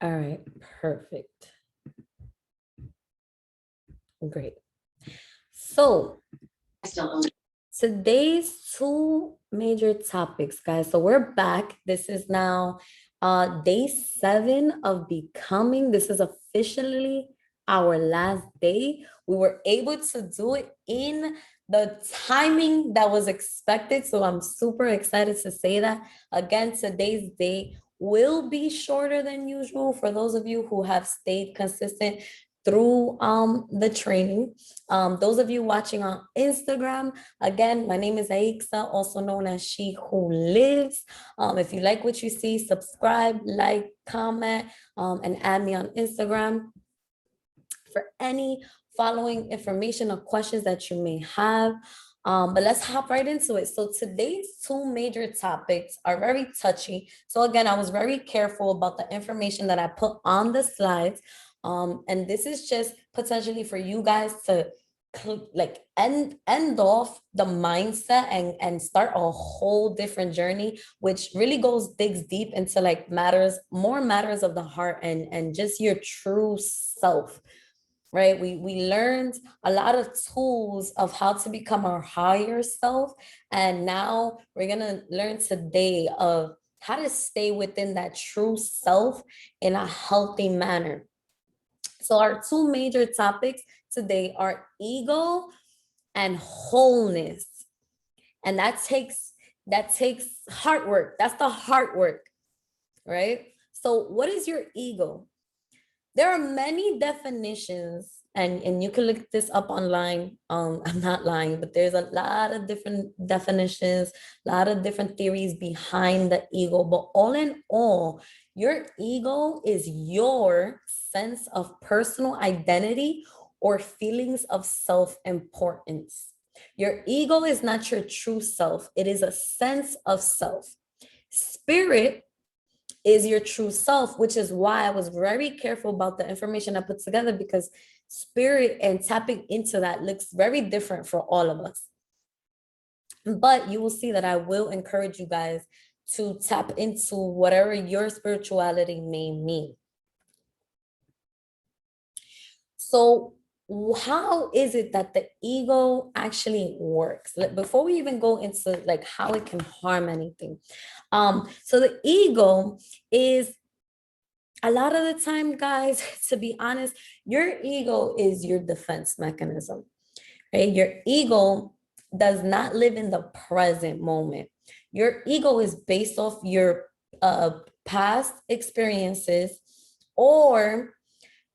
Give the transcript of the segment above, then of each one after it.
All right, perfect. Great. So today's two major topics, guys. So we're back. This is now day 7 of becoming. This is officially our last day. We were able to do it in the timing that was expected. So I'm super excited to say that. Again, today's day will be shorter than usual for those of you who have stayed consistent through the training. Those of you watching on Instagram, again, my name is Aixa, also known as She Who Lives. If you like what you see, subscribe, like, comment, and add me on Instagram for any following information or questions that you may have. But let's hop right into it. So today's two major topics are very touchy. So again, I was very careful about the information that I put on the slides. And this is just potentially for you guys to like end off the mindset and start a whole different journey, which really digs deep into like matters of the heart and just your true self, right? We learned a lot of tools of how to become our higher self, and now we're gonna learn today of how to stay within that true self in a healthy manner. So our two major topics today are ego and wholeness, and that takes hard work. That's the hard work, right? So what is your ego? There are many definitions, and you can look this up online. I'm not lying, but there's a lot of different definitions, a lot of different theories behind the ego. But all in all, your ego is your sense of personal identity or feelings of self-importance. Your ego is not your true self, it is a sense of self. Spirit is your true self, which is why I was very careful about the information I put together, because spirit and tapping into that looks very different for all of us. But you will see that I will encourage you guys to tap into whatever your spirituality may mean. So how is it that the ego actually works? Before we even go into like how it can harm anything, so the ego is, a lot of the time, guys, to be honest, your ego is your defense mechanism, right? Your ego does not live in the present moment. Your ego is based off your past experiences or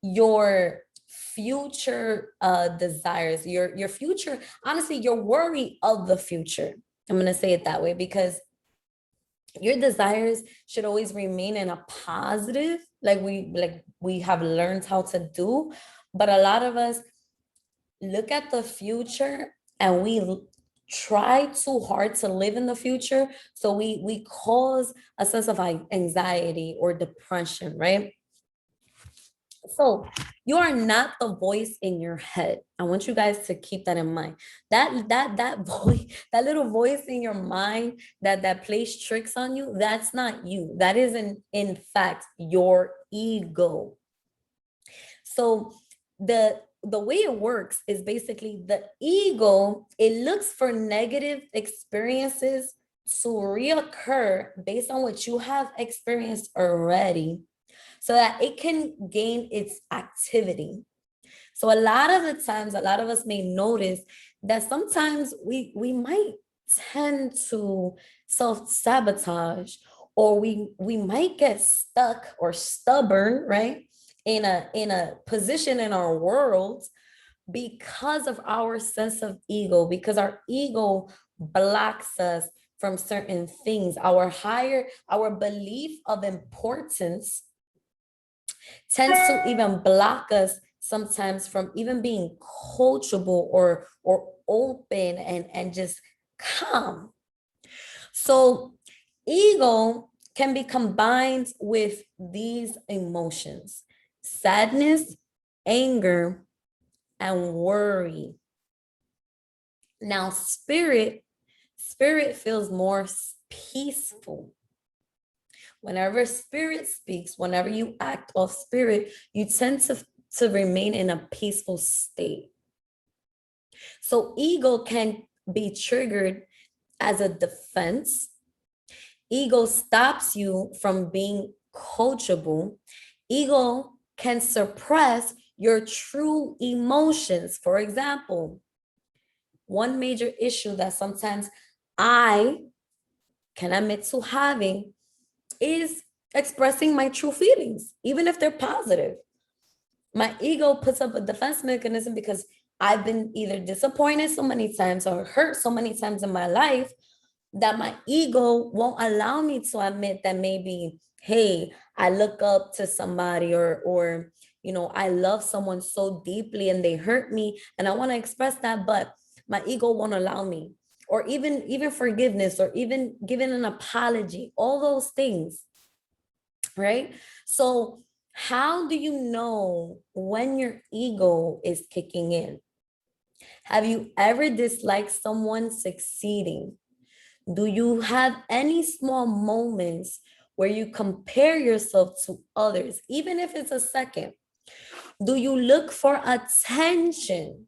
your future desires, your future, honestly, your worry of the future. I'm going to say it that way because your desires should always remain in a positive, like we have learned how to do. But a lot of us look at the future and we try too hard to live in the future, so we cause a sense of anxiety or depression, right? So you are not the voice in your head. I want you guys to keep that in mind. That voice, that little voice in your mind that plays tricks on you, that's not you. That is in fact your ego. So the way it works is basically the ego, it looks for negative experiences to reoccur based on what you have experienced already, so that it can gain its activity. So a lot of the times, a lot of us may notice that sometimes we might tend to self-sabotage, or we might get stuck or stubborn, right? In a position in our world because of our sense of ego, because our ego blocks us from certain things. Our belief of importance tends to even block us sometimes from even being coachable or open and just calm. So ego can be combined with these emotions: sadness, anger, and worry. Now spirit feels more peaceful, Whenever spirit speaks, whenever you act off spirit, you tend to remain in a peaceful state. So ego can be triggered as a defense. Ego stops you from being coachable. Ego can suppress your true emotions. For example, one major issue that sometimes I can admit to having is expressing my true feelings, even if they're positive. My ego puts up a defense mechanism because I've been either disappointed so many times or hurt so many times in my life that my ego won't allow me to admit that maybe, hey, I look up to somebody, or I love someone so deeply and they hurt me and I want to express that, but my ego won't allow me. Or even forgiveness, or even giving an apology, all those things, right? So how do you know when your ego is kicking in? Have you ever disliked someone succeeding? Do you have any small moments where you compare yourself to others, even if it's a second? Do you look for attention?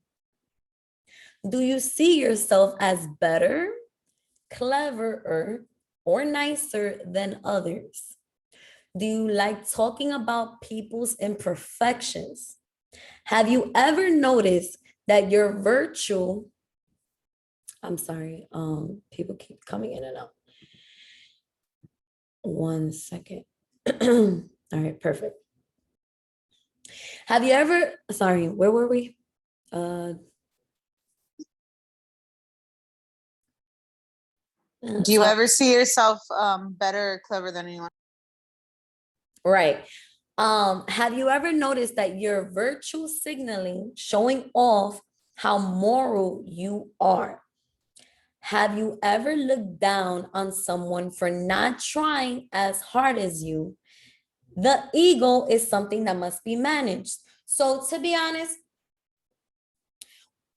Do you see yourself as better, cleverer, or nicer than others? Do you like talking about people's imperfections? Have you ever noticed that your virtue, I'm sorry, people keep coming in and out. 1 second. All right, perfect. Have you ever, sorry, where were we? Do you ever see yourself better or clever than anyone? Right. Have you ever noticed that your virtue signaling, showing off how moral you are? Have you ever looked down on someone for not trying as hard as you? The ego is something that must be managed. So to be honest,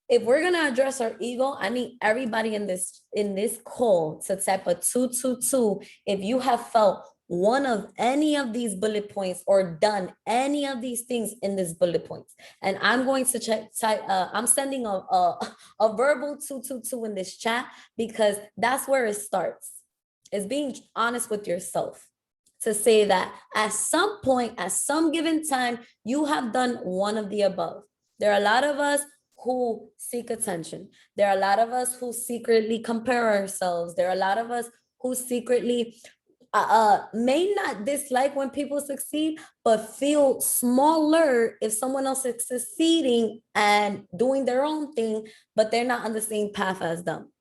if we're gonna address our ego, I need everybody in this call to type a 222 if you have felt one of any of these bullet points or done any of these things in this bullet points. And I'm going to I'm sending a verbal 222 in this chat, because that's where it starts. Is being honest with yourself to say that at some point, at some given time, you have done one of the above. There are a lot of us who seek attention. There are a lot of us who secretly compare ourselves. There are a lot of us who secretly may not dislike when people succeed, but feel smaller if someone else is succeeding and doing their own thing, but they're not on the same path as them.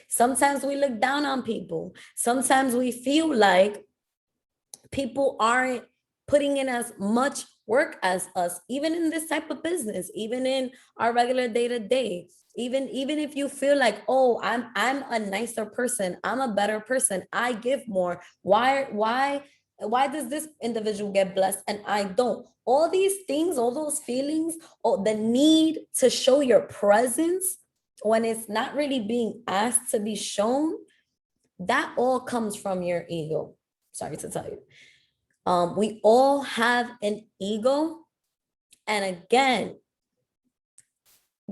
Sometimes we look down on people. Sometimes we feel like people aren't putting in as much work as us, even in this type of business, even in our regular day-to-day. Even if you feel like, oh, I'm a nicer person, I'm a better person, I give more. Why does this individual get blessed and I don't? All these things, all those feelings, or the need to show your presence when it's not really being asked to be shown, that all comes from your ego. Sorry to tell you. We all have an ego. And again,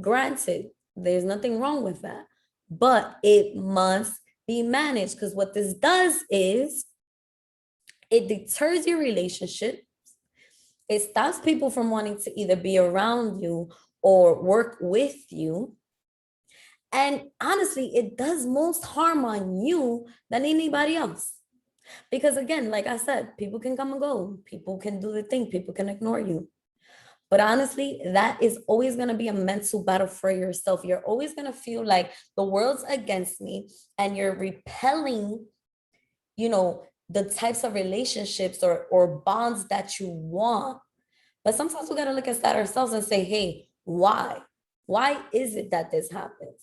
granted, there's nothing wrong with that, but it must be managed, because what this does is it deters your relationship. It stops people from wanting to either be around you or work with you. And honestly, it does most harm on you than anybody else. Because again, like I said, people can come and go. People can do the thing. People can ignore you. But honestly, that is always going to be a mental battle for yourself. You're always going to feel like the world's against me, and you're repelling, the types of relationships or bonds that you want. But sometimes we got to look at that ourselves and say, hey, why? Why is it that this happens?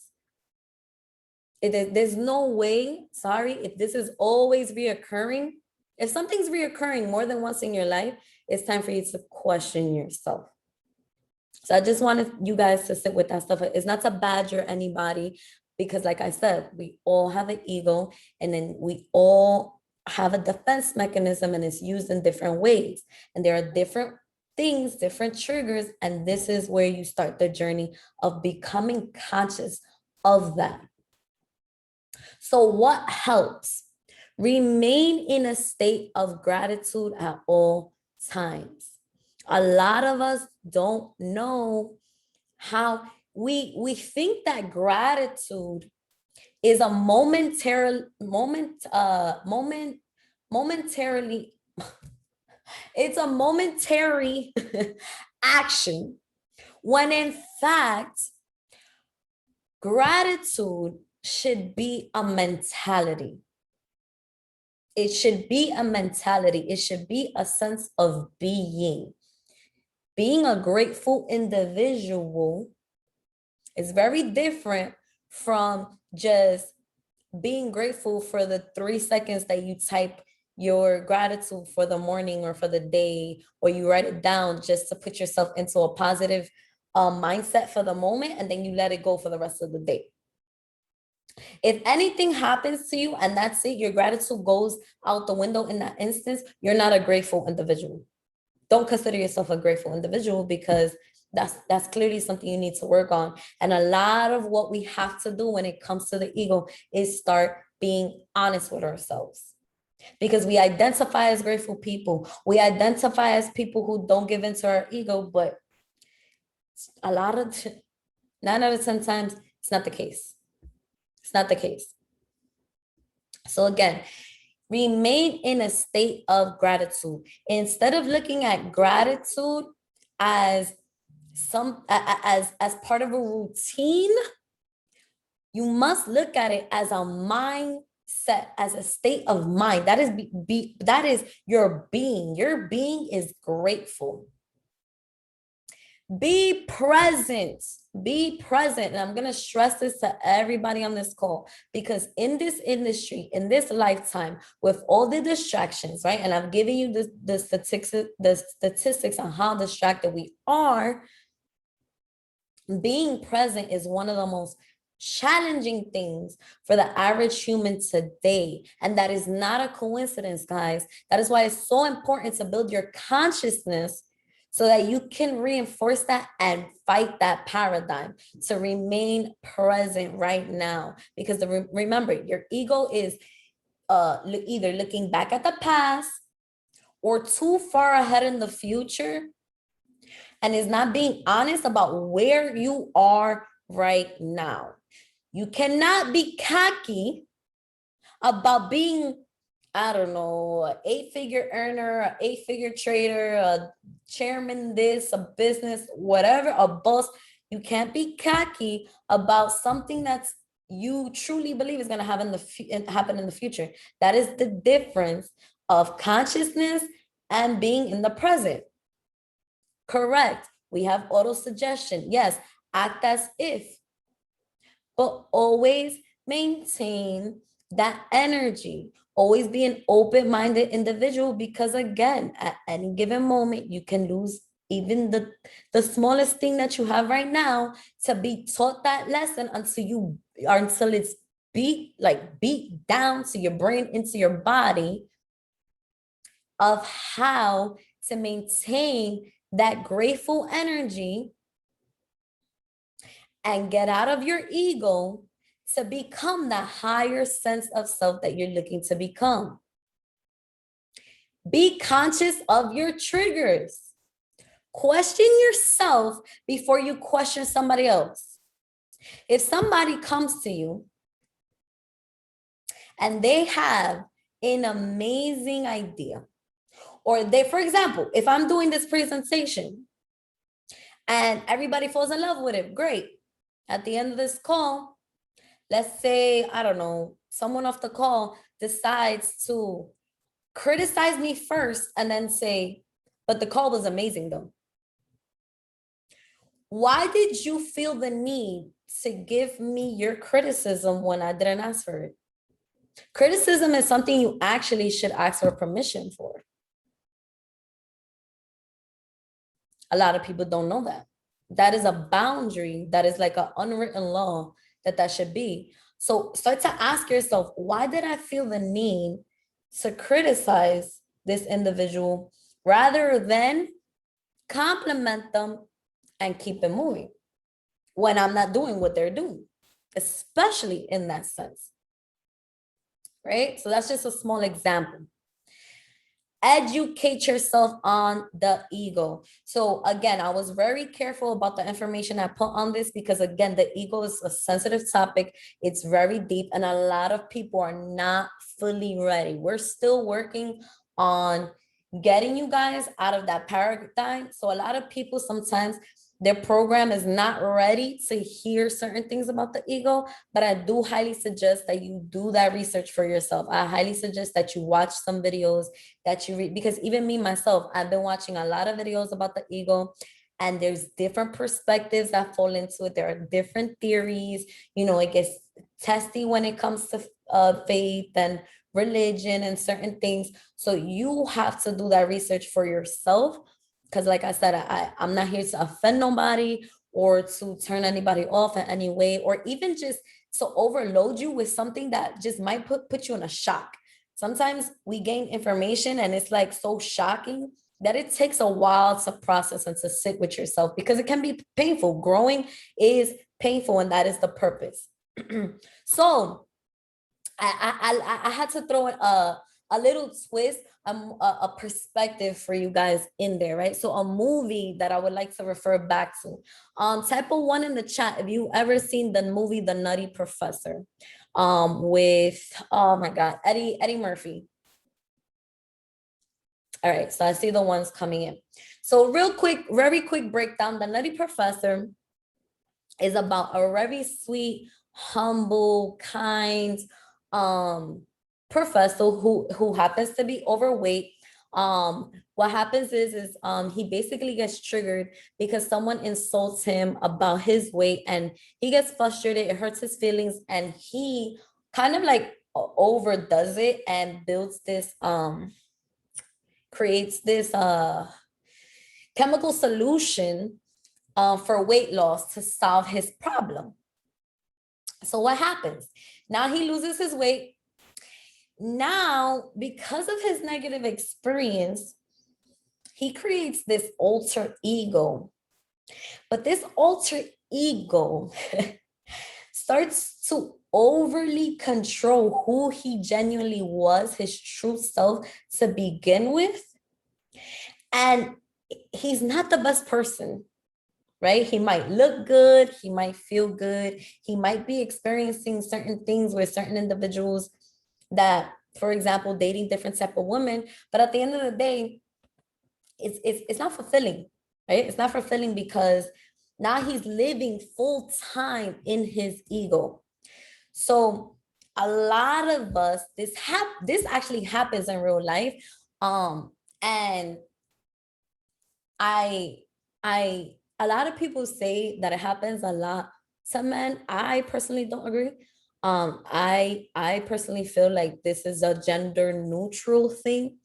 There's no way, sorry, if this is always reoccurring, if something's reoccurring more than once in your life, it's time for you to question yourself. So I just wanted you guys to sit with that stuff. It's not to badger anybody, because like I said, we all have an ego, and then we all have a defense mechanism and is used in different ways. And there are different things, different triggers. And this is where you start the journey of becoming conscious of that. So what helps? Remain in a state of gratitude at all times. A lot of us don't know how we think that gratitude is a momentarily it's a momentary action, when in fact gratitude should be a mentality. It should be a mentality. It should be a sense of being. Being a grateful individual is very different from just being grateful for the 3 seconds that you type your gratitude for the morning or for the day, or you write it down just to put yourself into a positive mindset for the moment, and then you let it go for the rest of the day. If anything happens to you and that's it, your gratitude goes out the window in that instance, you're not a grateful individual. Don't consider yourself a grateful individual, because that's clearly something you need to work on. And a lot of what we have to do when it comes to the ego is start being honest with ourselves. Because we identify as grateful people. We identify as people who don't give into our ego, but a lot of 9 out of 10 times, it's not the case. It's not the case. So again, remain in a state of gratitude. Instead of looking at gratitude as as part of a routine, you must look at it as a mindset, as a state of mind. That is your being. Your being is grateful. Be present. Be present. And I'm going to stress this to everybody on this call, because in this industry, in this lifetime, with all the distractions, right? And I've given you the statistics on how distracted we are. Being present is one of the most challenging things for the average human today. And that is not a coincidence, guys. That is why it's so important to build your consciousness, so that you can reinforce that and fight that paradigm to remain present right now. Because remember, your ego is either looking back at the past or too far ahead in the future, and is not being honest about where you are right now. You cannot be cocky about being, I don't know, an 8-figure earner, an 8-figure trader, a chairman, this, a business, whatever, a boss. You can't be cocky about something that's you truly believe is going to happen in the future. That is the difference of consciousness and being in the present. Correct. We have auto-suggestion. Yes, act as if, but always maintain that energy. Always be an open-minded individual, because again, at any given moment, you can lose even the smallest thing that you have right now to be taught that lesson until it's beat down to your brain, into your body, of how to maintain that grateful energy and get out of your ego to become the higher sense of self that you're looking to become. Be conscious of your triggers. Question yourself before you question somebody else. If somebody comes to you and they have an amazing idea, or for example, if I'm doing this presentation and everybody falls in love with it, great. At the end of this call, let's say, I don't know, someone off the call decides to criticize me first and then say, but the call was amazing though. Why did you feel the need to give me your criticism when I didn't ask for it? Criticism is something you actually should ask for permission for. A lot of people don't know that. That is a boundary. That is like an unwritten law that should be. So start to ask yourself, why did I feel the need to criticize this individual rather than compliment them and keep it moving when I'm not doing what they're doing, especially in that sense, right? So that's just a small example. Educate yourself on the ego. So again, I was very careful about the information I put on this because again, the ego is a sensitive topic. It's very deep and a lot of people are not fully ready. We're still working on getting you guys out of that paradigm. So a lot of people sometimes their program is not ready to hear certain things about the ego, but I do highly suggest that you do that research for yourself. I highly suggest that you watch some videos, that you read, because even me myself, I've been watching a lot of videos about the ego, and there's different perspectives that fall into it. There are different theories. You know, it gets testy when it comes to faith and religion and certain things. So you have to do that research for yourself. Because like I said, I'm not here to offend nobody or to turn anybody off in any way, or even just to overload you with something that just might put you in a shock. Sometimes we gain information and it's like so shocking that it takes a while to process and to sit with yourself because it can be painful. Growing is painful, and that is the purpose. So I had to throw in a little twist, a perspective for you guys in there, right? So a movie that I would like to refer back to. Type a one in the chat if you ever seen the movie The Nutty Professor, with oh my God, Eddie Murphy. All right, so I see the ones coming in. So real quick, very quick breakdown. The Nutty Professor is about a very sweet, humble, kind professor who happens to be overweight. What happens is he basically gets triggered because someone insults him about his weight, and he gets frustrated. It hurts his feelings, and he kind of like overdoes it and builds this creates this chemical solution for weight loss to solve his problem. So what happens? Now he loses his weight. Now, because of his negative experience, he creates this alter ego. But this alter ego starts to overly control who he genuinely was, his true self to begin with. And he's not the best person, right? He might look good, he might feel good, he might be experiencing certain things with certain individuals that, for example, dating different type of women, but at the end of the day, it's not fulfilling, right? It's not fulfilling because now he's living full time in his ego. So a lot of us, this actually happens in real life, and I a lot of people say that it happens a lot to men. I personally don't agree. I personally feel like this is a gender neutral thing.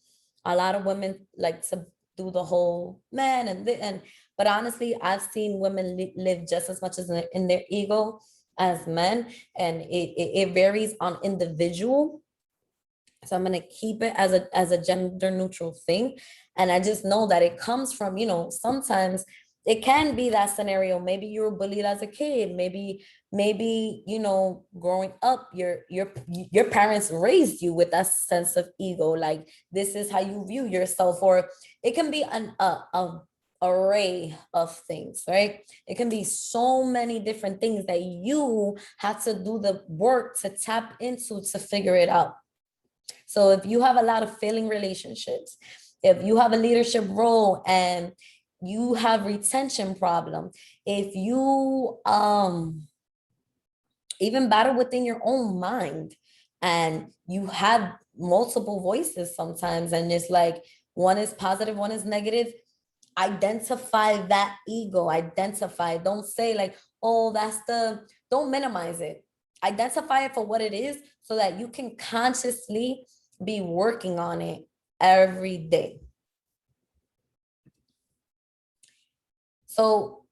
A lot of women like to do the whole man and but honestly, I've seen women live just as much as in their ego as men, and it varies on individual. So I'm gonna keep it as a gender neutral thing. And I just know that it comes from, you know, sometimes it can be that scenario. Maybe you were bullied as a kid. Maybe, you know, growing up, your parents raised you with that sense of ego, like this is how you view yourself, or it can be an array of things, right? It can be so many different things that you have to do the work to tap into to figure it out. So if you have a lot of failing relationships, if you have a leadership role and you have retention problem, if you even battle within your own mind and you have multiple voices sometimes, and it's like one is positive, one is negative, identify that ego. Identify, don't say like, oh, don't minimize it. Identify it for what it is so that you can consciously be working on it every day. So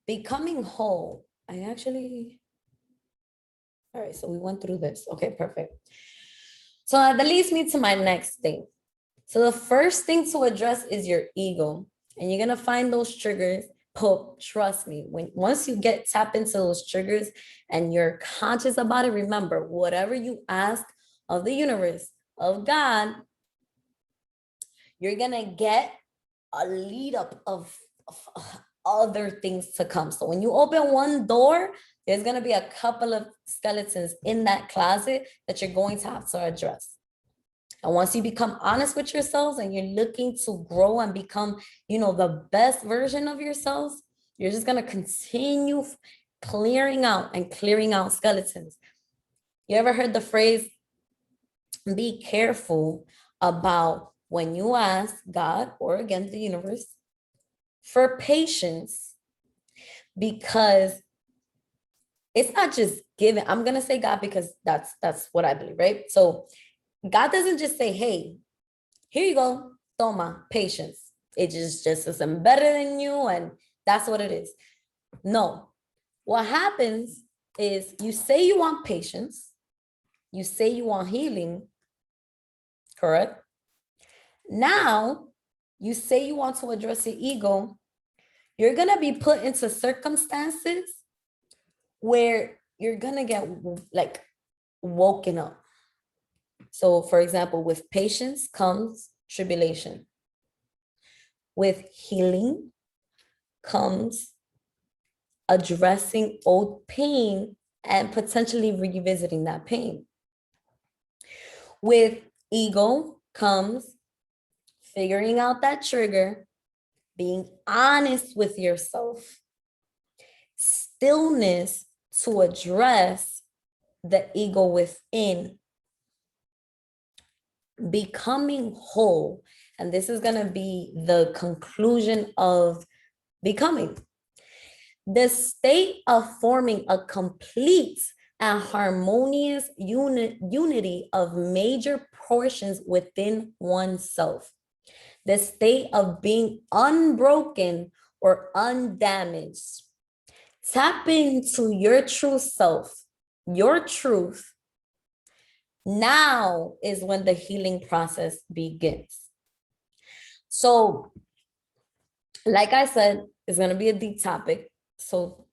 becoming whole, I actually All right, so we went through this. Okay, perfect. So that leads me to my next thing. So the first thing to address is your ego. And you're gonna find those triggers. Oh, trust me, once you get tap into those triggers and you're conscious about it, remember, whatever you ask of the universe, of God, you're gonna get a lead up of other things to come. So when you open one door, there's gonna be a couple of skeletons in that closet that you're going to have to address. And once you become honest with yourselves and you're looking to grow and become, the best version of yourselves, you're just going to continue clearing out skeletons. You ever heard the phrase, be careful about when you ask God, or again, the universe, for patience, because it's not just given. I'm going to say God because that's what I believe, right? So God doesn't just say, hey, here you go, toma, patience. It just is better than you, and that's what it is. No, what happens is you say you want patience, you say you want healing, correct? Now, you say you want to address your ego, you're gonna be put into circumstances where you're gonna get like woken up. So, for example, with patience comes tribulation. With healing comes addressing old pain and potentially revisiting that pain. With ego comes figuring out that trigger, being honest with yourself, stillness to address the ego within, becoming whole. And this is going to be the conclusion of becoming. The state of forming a complete and harmonious unity of major portions within oneself. The state of being unbroken or undamaged. Tap into your true self, your truth. Now is when the healing process begins. So, like I said, it's going to be a deep topic. So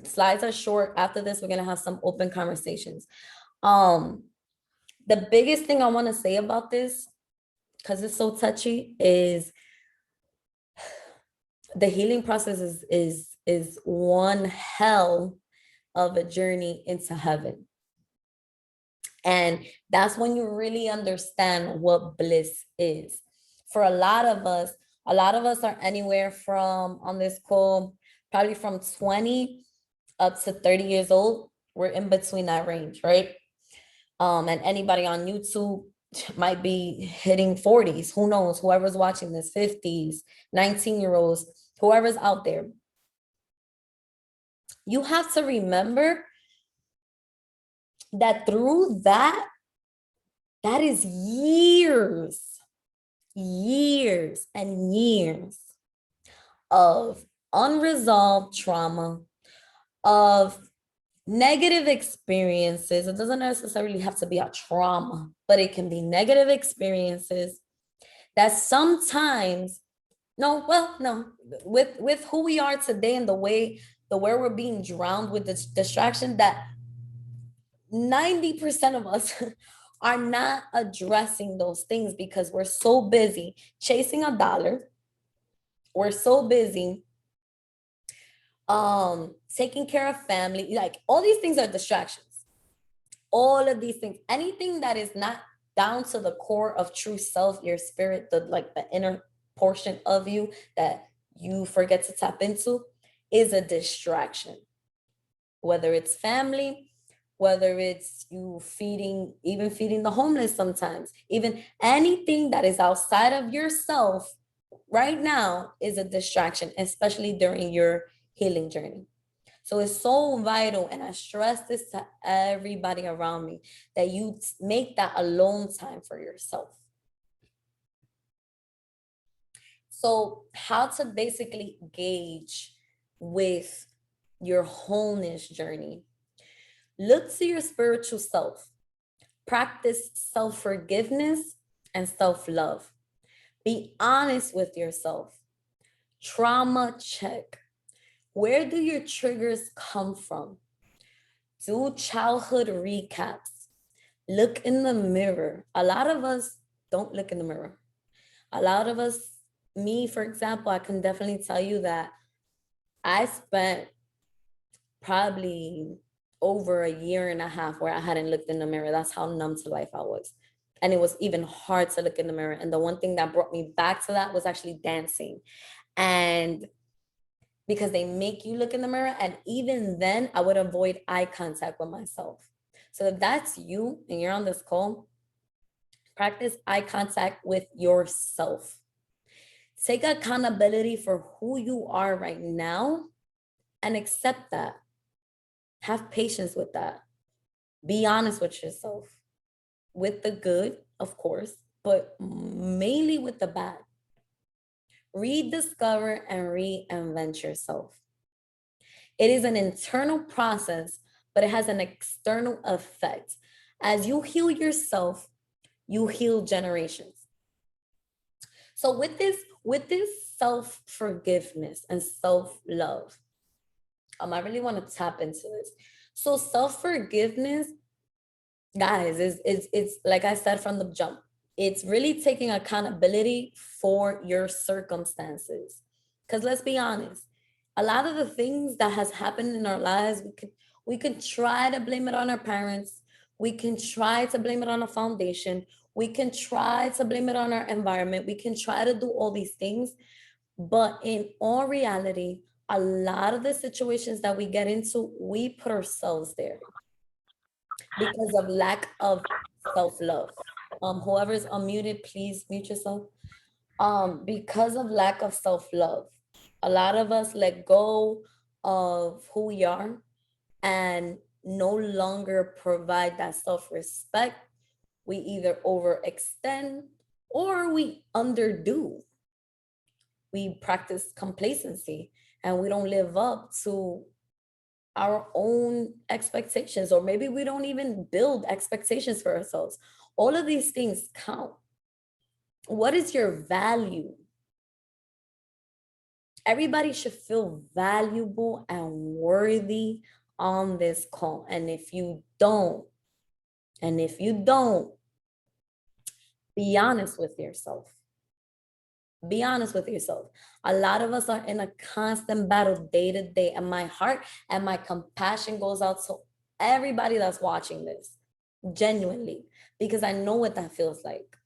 slides are short. After this, we're going to have some open conversations. The biggest thing I want to say about this, because it's so touchy, is the healing process is one hell of a journey into heaven. And that's when you really understand what bliss is. For a lot of us are anywhere from, on this call, probably from 20 up to 30 years old. We're in between that range, right? And anybody on YouTube might be hitting 40s. Who knows? Whoever's watching this, 50s, 19-year-olds, whoever's out there. You have to remember that through that is years and years of unresolved trauma, of negative experiences. It doesn't necessarily have to be a trauma, but it can be negative experiences that sometimes, with who we are today and the way we're being drowned with this distraction, that 90% of us are not addressing those things because we're so busy chasing a dollar. We're so busy taking care of family. Like, all these things are distractions. All of these things, anything that is not down to the core of true self, your spirit, the inner portion of you that you forget to tap into, is a distraction. Whether it's family, whether it's you feeding the homeless sometimes, even anything that is outside of yourself right now is a distraction, especially during your healing journey. So it's so vital, and I stress this to everybody around me, that you make that alone time for yourself. So how to basically gauge with your wholeness journey. Look to your spiritual self. Practice self-forgiveness and self-love. Be honest with yourself. Trauma check. Where do your triggers come from? Do childhood recaps. Look in the mirror. A lot of us don't look in the mirror. A lot of us, me, for example, I can definitely tell you that I spent probably over a year and a half where I hadn't looked in the mirror. That's how numb to life I was. And it was even hard to look in the mirror. And the one thing that brought me back to that was actually dancing. And because they make you look in the mirror, and even then I would avoid eye contact with myself. So if that's you and you're on this call, practice eye contact with yourself. Take accountability for who you are right now and accept that. Have patience with that. Be honest with yourself, with the good, of course, but mainly with the bad. Rediscover and reinvent yourself. It is an internal process, but it has an external effect. As you heal yourself, you heal generations. So with this self-forgiveness and self-love, I really want to tap into this. So self-forgiveness, guys, it's like I said from the jump, it's really taking accountability for your circumstances. Because let's be honest, a lot of the things that has happened in our lives, we could try to blame it on our parents. We can try to blame it on a foundation. We can try to blame it on our environment. We can try to do all these things. But in all reality, a lot of the situations that we get into, we put ourselves there because of lack of self-love. Whoever's unmuted, please mute yourself. Because of lack of self-love, a lot of us let go of who we are and no longer provide that self-respect. We either overextend or we underdo. We practice complacency and we don't live up to our own expectations, or maybe we don't even build expectations for ourselves. All of these things count. What is your value? Everybody should feel valuable and worthy on this call. And if you don't, be honest with yourself. Be honest with yourself. A lot of us are in a constant battle day to day, and my heart and my compassion goes out to everybody that's watching this, genuinely, because I know what that feels like.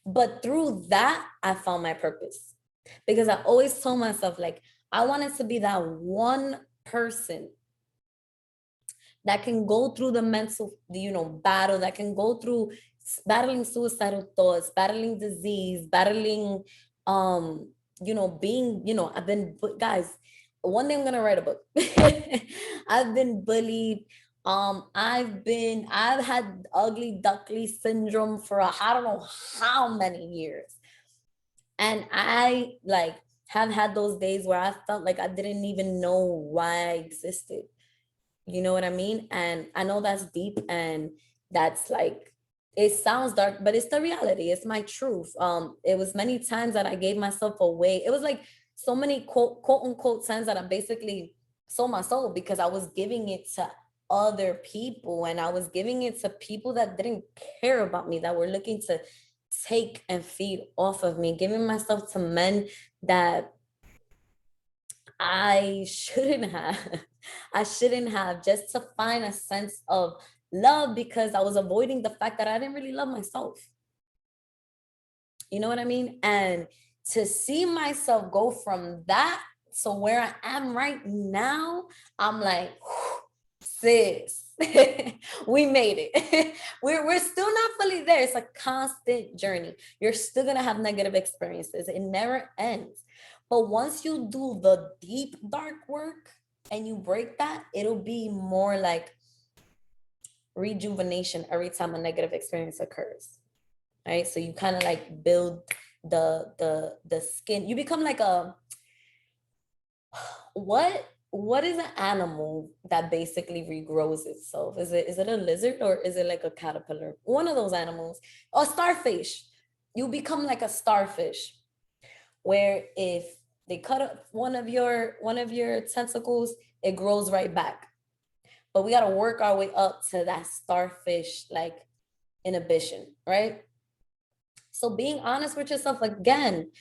But through that, I found my purpose, because I always told myself, like, I wanted to be that one person that can go through the mental, battle, that can go through battling suicidal thoughts, battling disease, battling, being, I've been, guys, one day I'm gonna write a book. I've been bullied. I've had ugly duckly syndrome for I don't know how many years. And I have had those days where I felt like I didn't even know why I existed. You know what I mean? And I know that's deep and that's it sounds dark, but it's the reality. It's my truth. It was many times that I gave myself away. It was like so many quote unquote times that I basically sold my soul, because I was giving it to other people, and I was giving it to people that didn't care about me, that were looking to take and feed off of me, giving myself to men that I shouldn't have. I shouldn't have, just to find a sense of love, because I was avoiding the fact that I didn't really love myself. You know what I mean? And to see myself go from that to where I am right now, I'm like, sis, we made it. We're still not fully there. It's a constant journey. You're still gonna have negative experiences. It never ends. But once you do the deep dark work and you break that, it'll be more like rejuvenation every time a negative experience occurs. Right? So you kind of like build the skin. You become like a, what what is an animal that basically regrows itself? Is it a lizard or is it like a caterpillar? One of those animals. A starfish. You become like a starfish, where if they cut up one of your tentacles, it grows right back. But we got to work our way up to that starfish like inhibition, right? So being honest with yourself again,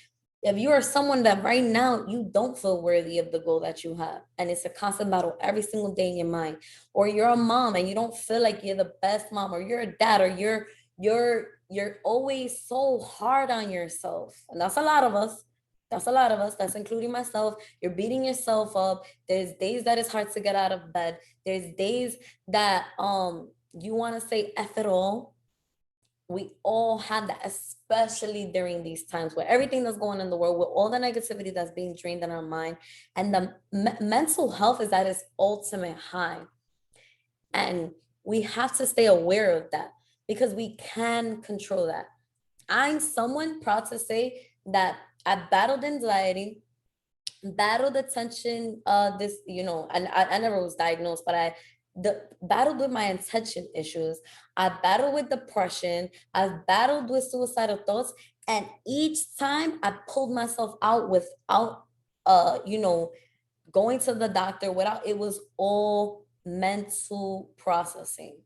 if you are someone that right now you don't feel worthy of the goal that you have, and it's a constant battle every single day in your mind, or you're a mom and you don't feel like you're the best mom, or you're a dad, or you're always so hard on yourself, and that's a lot of us. That's a lot of us. That's including myself. You're beating yourself up. There's days that it's hard to get out of bed. There's days that you want to say F it all. We all have that, especially during these times where everything that's going on in the world, with all the negativity that's being drained in our mind, and the mental health is at its ultimate high. And we have to stay aware of that because we can control that. I'm someone proud to say that I battled anxiety, battled attention, and I never was diagnosed, but I battled with my attention issues. I battled with depression. I've battled with suicidal thoughts. And each time I pulled myself out without going to the doctor, without, it was all mental processing,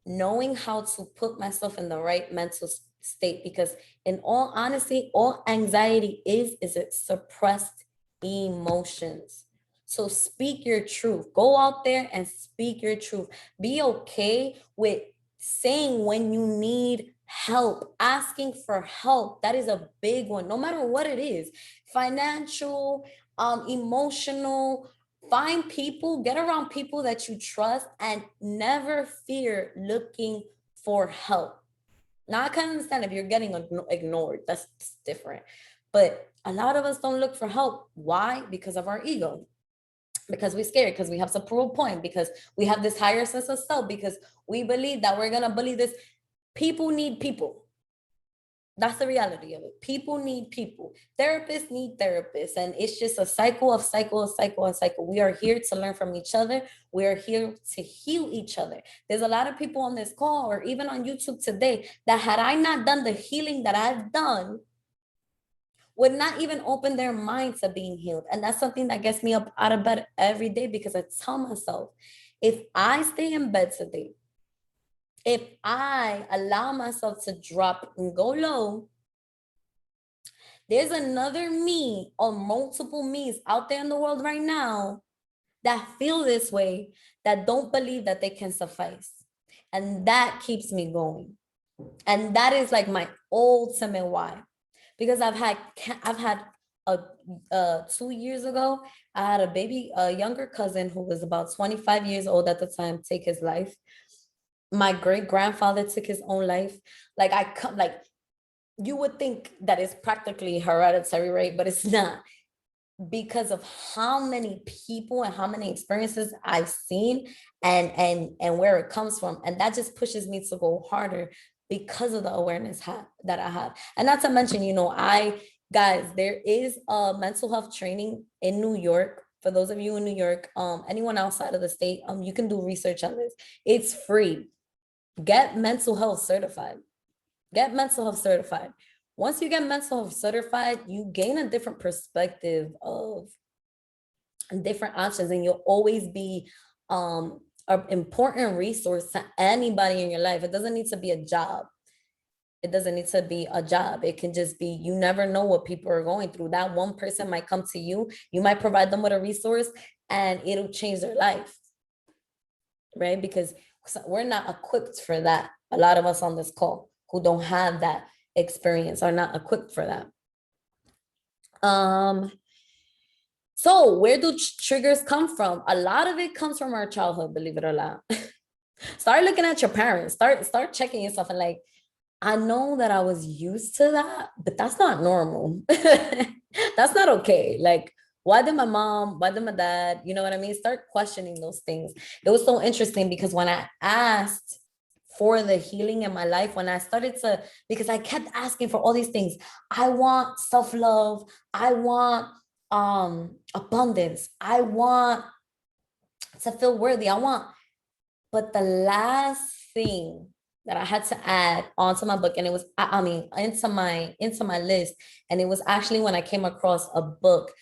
knowing how to put myself in the right mental state. Because in all honesty, all anxiety is it suppressed emotions. So speak your truth. Go out there and speak your truth. Be okay with saying when you need help, asking for help. That is a big one, no matter what it is. Financial, emotional. Find people, get around people that you trust, and never fear looking for help. Now, I can understand if you're getting ignored, that's different. But a lot of us don't look for help. Why? Because of our ego. Because we're scared, because we have to prove a point, because we have this higher sense of self, because we believe that we're going to bully this. People need people. That's the reality of it. People need people. Therapists need therapists. And it's just a cycle of cycle of cycle of cycle. We are here to learn from each other. We are here to heal each other. There's a lot of people on this call or even on YouTube today that, had I not done the healing that I've done, would not even open their mind to being healed. And that's something that gets me up out of bed every day, because I tell myself, if I stay in bed today, if I allow myself to drop and go low, there's another me or multiple me's out there in the world right now that feel this way, that don't believe that they can suffice. And that keeps me going. And that is like my ultimate why. Because I've had 2 years ago, I had a younger cousin who was about 25 years old at the time, take his life. My great grandfather took his own life. Like you would think that it's practically hereditary, right? But it's not, because of how many people and how many experiences I've seen, and where it comes from. And that just pushes me to go harder because of the awareness that I have. And not to mention, guys, there is a mental health training in New York. For those of you in New York, anyone outside of the state, you can do research on this. It's free. Get mental health certified. Get mental health certified. Once you get mental health certified, you gain a different perspective of different options, and you'll always be an important resource to anybody in your life. It doesn't need to be a job. It doesn't need to be a job. It can just be, you never know what people are going through. That one person might come to you. You might provide them with a resource and it'll change their life, right? Because we're not equipped for that. A lot of us on this call who don't have that experience are not equipped for that. So where do triggers come from? A lot of it comes from our childhood, believe it or not. Start looking at your parents. Start checking yourself, and like, I know that I was used to that, but that's not normal. That's not okay. Like, why did my mom, why did my dad, you know what I mean? Start questioning those things. It was so interesting because when I asked for the healing in my life, when I started to, because I kept asking for all these things. I want self-love. I want abundance. I want to feel worthy. But the last thing that I had to add onto my book, and it was, I mean, into my list, and it was actually when I came across a book.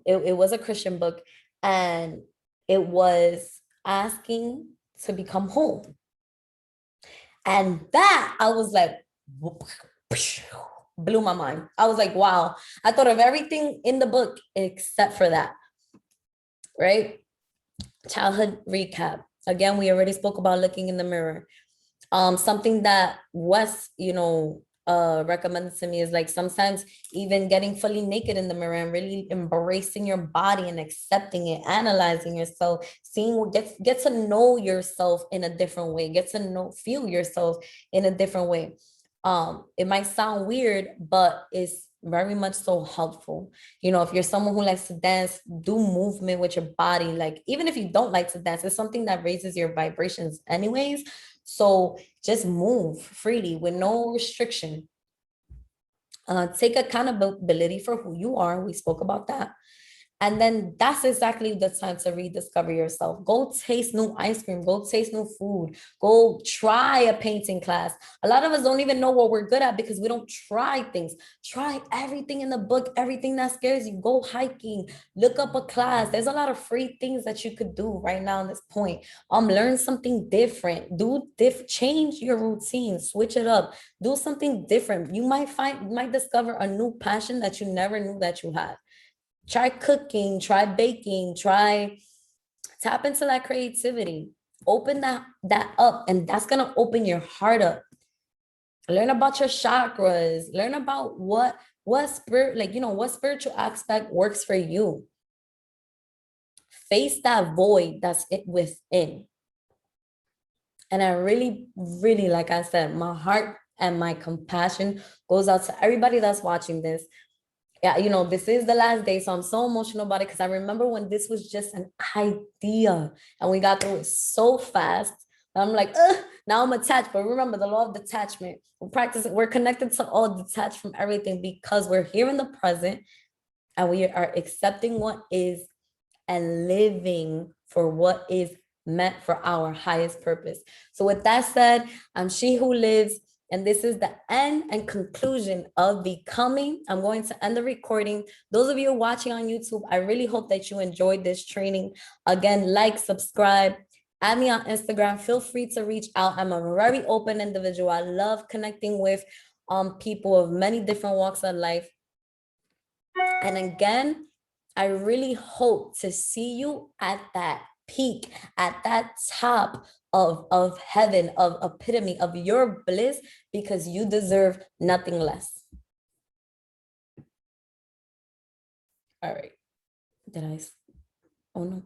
It was a Christian book, and it was asking to become whole. And that I was like, blew my mind. I was like, wow, I thought of everything in the book except for that, right? Childhood recap. Again, we already spoke about looking in the mirror. Something that Wes, recommended to me is like sometimes even getting fully naked in the mirror and really embracing your body and accepting it, analyzing yourself, seeing get to know yourself in a different way, get to feel yourself in a different way. It might sound weird, but it's very much so helpful. If you're someone who likes to dance, do movement with your body. Like, even if you don't like to dance, it's something that raises your vibrations anyways. So just move freely with no restriction. Take accountability for who you are. We spoke about that. And then that's exactly the time to rediscover yourself. Go taste new ice cream, go taste new food, go try a painting class. A lot of us don't even know what we're good at because we don't try things. Try everything in the book, everything that scares you. Go hiking, look up a class. There's a lot of free things that you could do right now at this point. Learn something different. Change your routine, switch it up, do something different. You might discover a new passion that you never knew that you had. Try cooking, try baking, tap into that creativity. Open that up, and that's gonna open your heart up. Learn about your chakras, learn about what spirit, what spiritual aspect works for you. Face that void that's within. And I really, really, like I said, my heart and my compassion goes out to everybody that's watching this. Yeah, this is the last day, so I'm so emotional about it because I remember when this was just an idea and we got through it so fast. I'm like, now I'm attached. But remember the law of detachment. We're connected to all, detached from everything because we're here in the present and we are accepting what is and living for what is meant for our highest purpose. So with that said, I'm She Who Lives. And this is the end and conclusion of Becoming. I'm going to end the recording. Those of you watching on YouTube, I really hope that you enjoyed this training. Again, like, subscribe, add me on Instagram. Feel free to reach out. I'm a very open individual. I love connecting with people of many different walks of life. And again, I really hope to see you at that peak, at that top of heaven, of epitome of your bliss, because you deserve nothing less. All right. Oh no.